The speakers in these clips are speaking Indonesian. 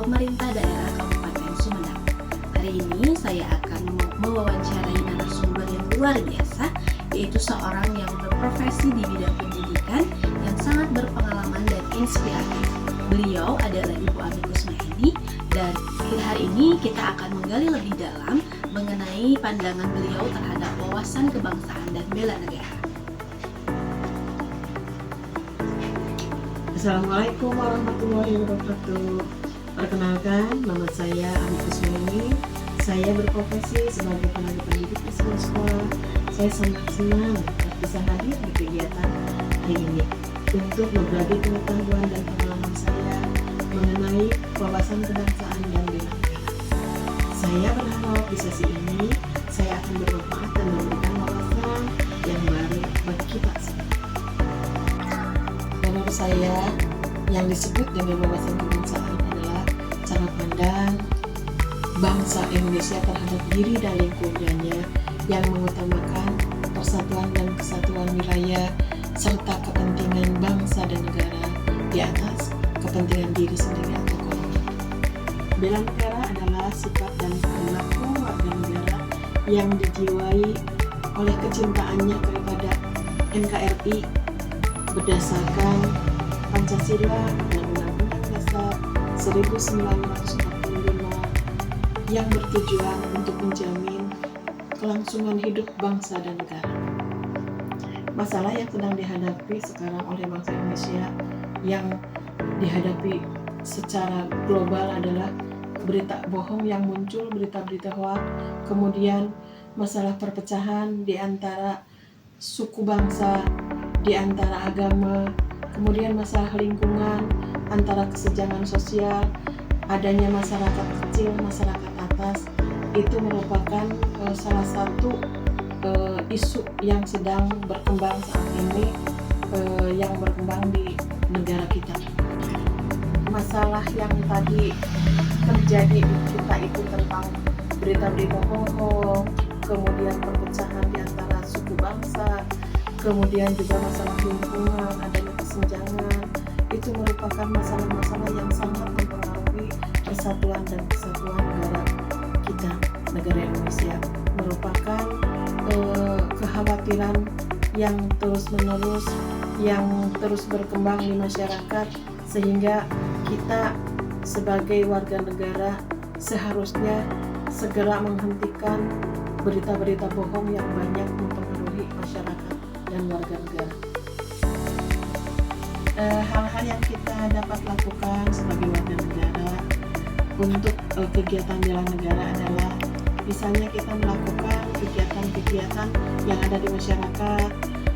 pemerintah daerah Kabupaten Sumedang. Hari ini saya akan mewawancarai narasumber yang luar biasa, yaitu seorang yang berprofesi di bidang pendidikan yang sangat berpengalaman dan inspiratif. Beliau adalah Ibu Ami Kusmaedi, dan hari ini kita akan menggali lebih dalam mengenai pandangan beliau terhadap wawasan kebangsaan dan bela negara. Assalamualaikum warahmatullahi wabarakatuh. Perkenalkan, nama saya Ami Kusmaedi. Saya berprofesi sebagai tenaga pendidik di sebuah sekolah. Saya sangat senang bisa hadir di kegiatan hari ini untuk berbagi pengetahuan dan pengalaman saya mengenai wawasan kebangsaan dan bela negara. Saya berharap di sesi ini saya akan bermanfaat dan memberikan wawasan yang baru bagi kita semua. Menurut saya, yang disebut dengan wawasan kebangsaan adalah cara pandang bangsa Indonesia terhadap diri dan lingkungannya yang mengutamakan persatuan dan kesatuan wilayah serta kepentingan bangsa dan negara di atas kepentingan diri sendiri atau golongan. Bela negara adalah sifat dan perilaku warga negara yang dijiwai oleh kecintaannya kepada NKRI berdasarkan Pancasila dan Undang-Undang Dasar 1945 yang bertujuan untuk menjamin kelangsungan hidup bangsa dan negara. Masalah yang sedang dihadapi sekarang oleh bangsa Indonesia yang dihadapi secara global adalah berita bohong yang muncul, berita-berita hoax, kemudian masalah perpecahan di antara suku bangsa, di antara agama, kemudian masalah lingkungan, antara kesenjangan sosial, adanya masyarakat kecil, masyarakat atas, itu merupakan salah satu isu yang sedang berkembang saat ini, yang berkembang di negara kita. Masalah yang tadi terjadi di kita itu tentang berita-berita bohong, kemudian perpecahan di antara suku bangsa, kemudian juga masalah lingkungan, adanya kesenjangan, itu merupakan masalah-masalah yang sangat mempengaruhi persatuan dan kesatuan negara kita, negara Indonesia. Merupakan kekhawatiran yang terus-menerus, yang terus berkembang di masyarakat, sehingga kita sebagai warga negara seharusnya segera menghentikan berita-berita bohong yang banyak mempengaruhi masyarakat dan warga negara. Hal-hal yang kita dapat lakukan sebagai warga negara untuk kegiatan bela negara adalah misalnya kita melakukan kegiatan-kegiatan yang ada di masyarakat,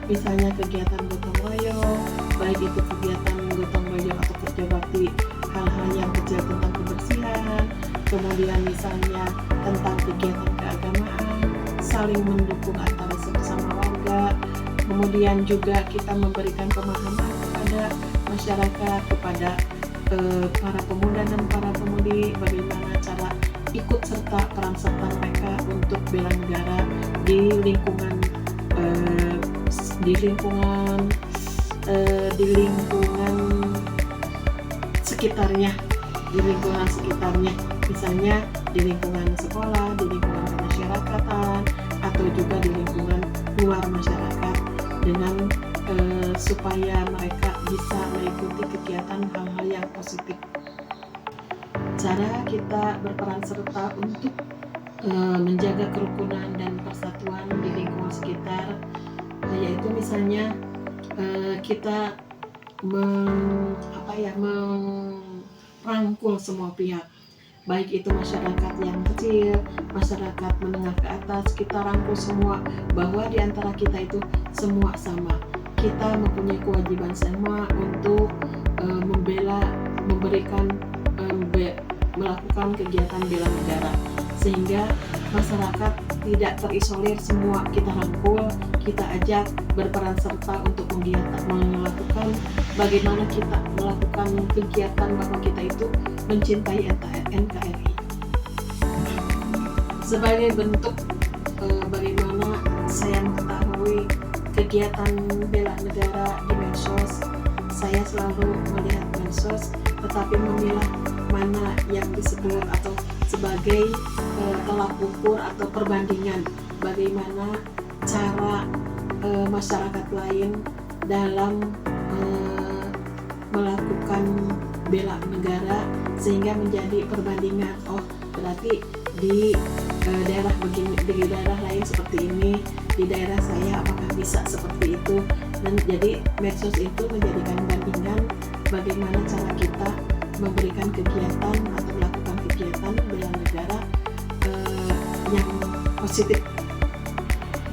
misalnya kegiatan gotong royong, baik itu kegiatan gotong royong atau kerja bakti, hal-hal yang kecil tentang kebersihan, kemudian misalnya tentang kegiatan keagamaan, saling mendukung antara sesama warga, kemudian juga kita memberikan pemahaman kepada masyarakat, kepada para pemuda dan para pemudi bagaimana cara ikut serta peran serta mereka untuk bela negara di lingkungan sekitarnya, misalnya di lingkungan sekolah, di lingkungan kemasyarakatan, atau juga di lingkungan luar masyarakat, dengan supaya mereka bisa mengikuti kegiatan hal-hal yang positif. Cara kita berperan serta untuk menjaga kerukunan dan persatuan di lingkungan sekitar, yaitu misalnya kita merangkul semua pihak, baik itu masyarakat yang kecil, masyarakat menengah ke atas, kita rangkul semua bahwa di antara kita itu semua sama. Kita mempunyai kewajiban sama untuk melakukan kegiatan bela negara, sehingga masyarakat tidak terisolir, semua kita rangkul, kita ajak berperan serta untuk melakukan bagaimana kita melakukan kegiatan bahwa kita itu mencintai NKRI. Sebagai bentuk bagaimana saya mengetahui kegiatan bela negara di medsos, saya selalu melihat medsos, tetapi memilah mana yang disebut atau sebagai tolak ukur atau perbandingan bagaimana cara masyarakat lain dalam melakukan bela negara sehingga menjadi perbandingan. Oh, berarti di daerah begini, di daerah lain seperti ini, di daerah saya apakah bisa seperti itu. Dan jadi medsos itu menjadikan bandingan bagaimana cara kita memberikan kegiatan atau melakukan kegiatan bela negara yang positif.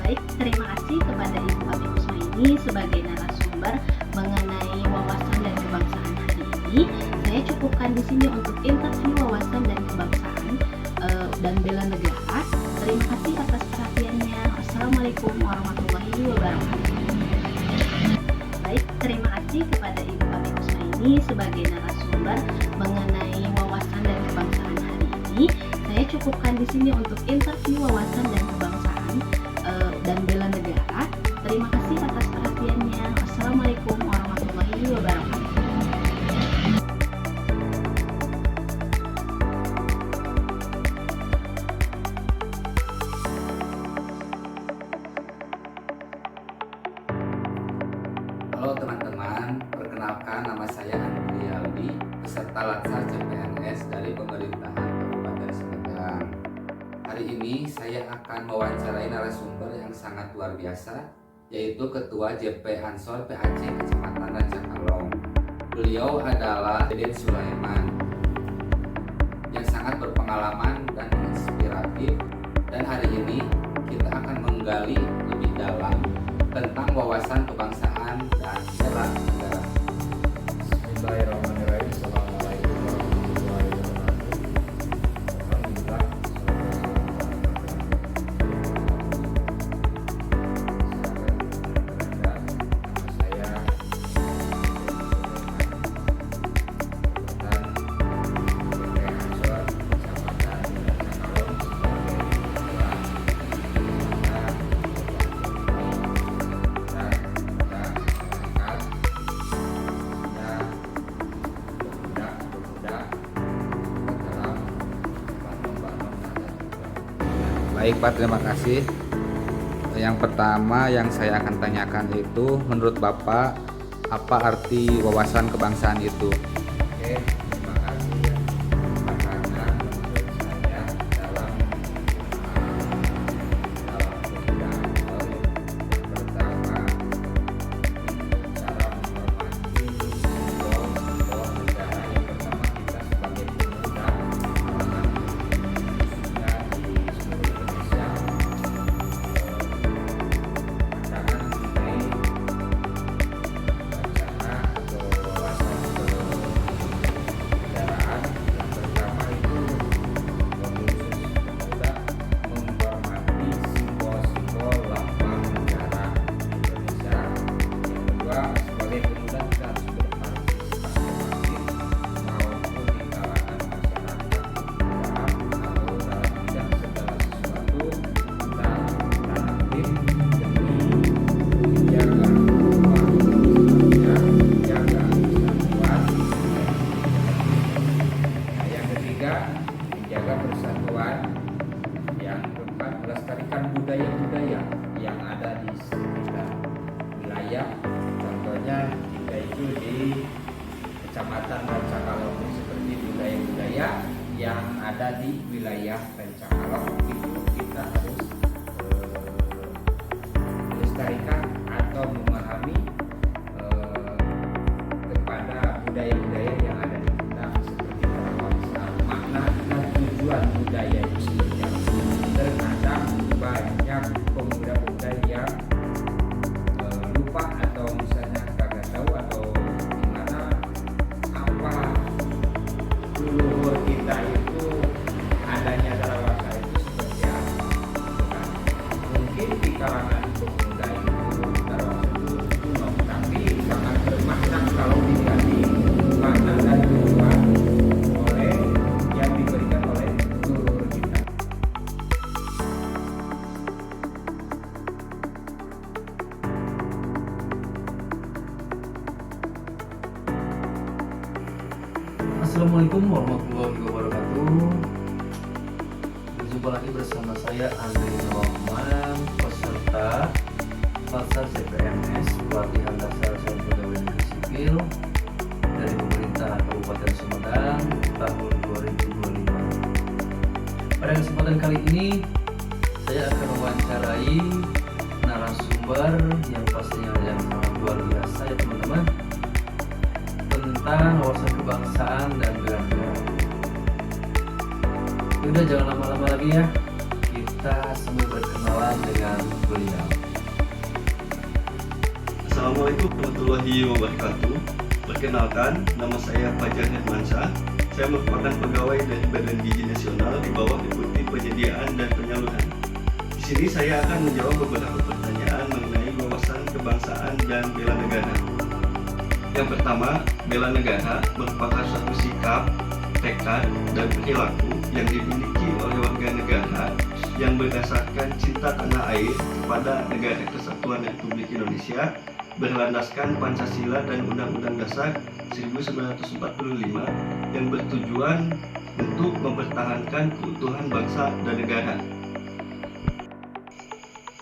Baik, terima kasih kepada Ibu Abi Kusmaini sebagai narasumber mengenai wawasan dan kebangsaan hari ini. Saya cukupkan di sini untuk interview wawasan dan kebangsaan dan bela negara. Terima kasih atas perhatiannya. Assalamualaikum warahmatullahi wabarakatuh. Baik, terima kasih kepada Ibu Abi Kusmaini sebagai narasumber mengenai wawasan dan kebangsaan hari ini. Saya cukupkan di sini untuk interview wawasan dan kebangsaan dan bela negara. Terima kasih atas perhatiannya. Assalamualaikum warahmatullahi wabarakatuh. Halo teman-teman, perkenalkan nama saya Andri Aldi, peserta Latsar CPNS dari pemerintahan Kabupaten Sumedang. Hari ini saya akan mewawancarai narasumber yang sangat luar biasa, yaitu Ketua JP Ansor PAC Kecamatan Rancakalong. Beliau adalah Deden Sulaiman yang sangat berpengalaman dan inspiratif, dan hari ini kita akan menggali lebih dalam tentang wawasan kebangsaan dan bela negara. Bismillahirrahmanirrahim. Assalamualaikum warahmatullahi wabarakatuh. Alhamdulillah. Saya Baik Pak, terima kasih. Yang pertama yang saya akan tanyakan itu, menurut Bapak, apa arti wawasan kebangsaan itu? Oke, terima kasih ya. Karena menurut saya dalam pembinaan yang pertama cara menghormati simbol negara. Yang pertama kita sebagai pemuda kalangan khususnya di seluruh Indonesia akan mengenai wacana atau wawasan kenegaraan. Yang pertama itu khusus pemuda menghormati simbol-simbol lambang negara Indonesia. Yang kedua, sebagai pemuda kita harus berpartisipasi aktif maupun di kalangan masyarakat kebudayaan atau dalam bidang segala sesuatu kita aktif demi menjaga keutuhan Indonesia, menjaga kesatuan. Nah, yang ketiga, menjaga persatuan. Yang keempat, melestarikan budaya-budaya yang ada di sekitar wilayah. Contohnya kita itu di Kecamatan Rancakalong seperti budaya-budaya yang ada di wilayah Rancakalong itu kita harus melestarikan atau memahami kepada budaya-budaya yang ada di kita seperti perawatan, makna dan tujuan budaya itu seperti apa. Terkadang banyak pemuda-pemuda yang lupa atau misalnya kagak tahu atau gimana apa leluhur kita itu adanya dalam bahasa itu seperti Assalamualaikum warahmatullahi wabarakatuh. Berjumpa lagi bersama saya Andri Rahman, peserta Latsar CPNS Pelatihan Dasar Calon Pegawai Negeri Sipil dari Pemerintah Kabupaten Sumedang tahun 2025. Pada kesempatan kali ini saya akan mewawancarai narasumber yang pastinya yang sangat luar biasa ya teman-teman, tentang wawasan kebangsaan dan bela negara. Udah jangan lama-lama lagi ya, kita semua berkenalan dengan beliau. Assalamualaikum warahmatullahi wabarakatuh. Perkenalkan, nama saya Fajar Hermansyah. Saya merupakan pegawai dari Badan Gizi Nasional di bawah Deputi Penyediaan dan Penyaluran. Di sini saya akan menjawab beberapa pertanyaan mengenai wawasan kebangsaan dan bela negara. Yang pertama, bela negara merupakan suatu sikap, tekad, dan perilaku yang dimiliki oleh warga negara yang berdasarkan cinta tanah air kepada Negara Kesatuan Republik Indonesia berlandaskan Pancasila dan Undang-Undang Dasar 1945 yang bertujuan untuk mempertahankan keutuhan bangsa dan negara.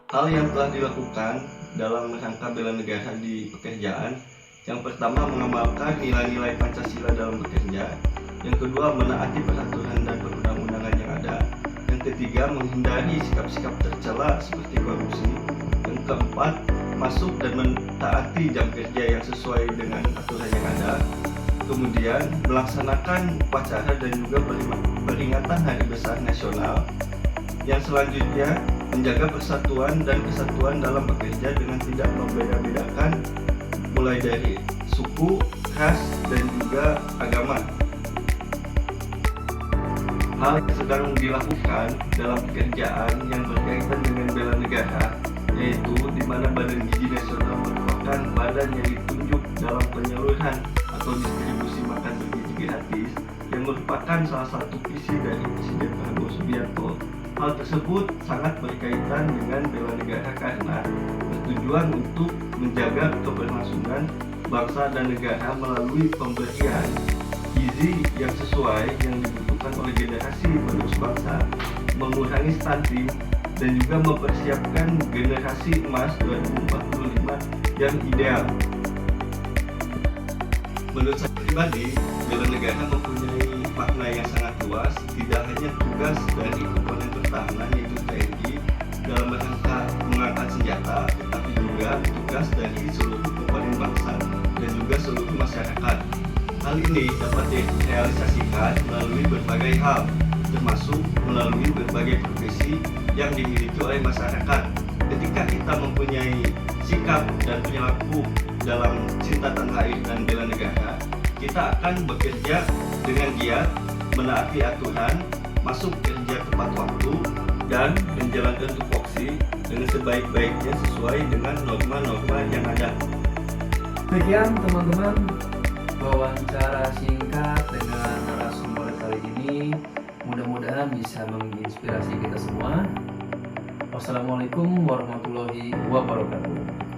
Hal yang telah dilakukan dalam rangka bela negara di pekerjaan, yang pertama mengamalkan nilai-nilai Pancasila dalam bekerja, yang kedua menaati peraturan dan perundang-undangan yang ada, yang ketiga menghindari sikap-sikap tercela seperti korupsi, yang keempat masuk dan mentaati jam kerja yang sesuai dengan aturan yang ada, kemudian melaksanakan upacara dan juga peringatan Hari Besar Nasional, yang selanjutnya menjaga persatuan dan kesatuan dalam bekerja dengan tidak membeda-bedakan mulai dari suku, ras, dan juga agama. Hal yang sedang dilakukan dalam pekerjaan yang berkaitan dengan bela negara, yaitu di mana Badan Gizi Nasional merupakan badan yang ditunjuk dalam penyaluran atau distribusi makan bergizi gratis, yang merupakan salah satu visi dari Presiden Prabowo Subianto. Hal tersebut sangat berkaitan dengan bela negara karena bertujuan untuk menjaga keberlangsungan bangsa dan negara melalui pemberian gizi yang sesuai yang dibutuhkan oleh generasi penerus bangsa, mengurangi stunting, dan juga mempersiapkan generasi emas 2045 yang ideal. Menurut saya pribadi, bela negara mempunyai makna yang sangat luas, tidak hanya tugas dari komponen pertahanan yaitu TNI dalam rangka mengangkat senjata, tetapi juga tugas dari seluruh komponen bangsa dan juga seluruh masyarakat. Hal ini dapat direalisasikan melalui berbagai hal, termasuk melalui berbagai profesi yang dimiliki oleh masyarakat. Ketika kita mempunyai sikap dan perilaku dalam cinta tanah air dan bela negara, kita akan bekerja dengan giat, menaati aturan, masuk kerja tepat waktu, dan menjalankan tupoksi dengan sebaik-baiknya sesuai dengan norma-norma yang ada. Demikian teman-teman, wawancara singkat dengan narasumber kali ini mudah-mudahan bisa menginspirasi kita semua. Wassalamualaikum warahmatullahi wabarakatuh.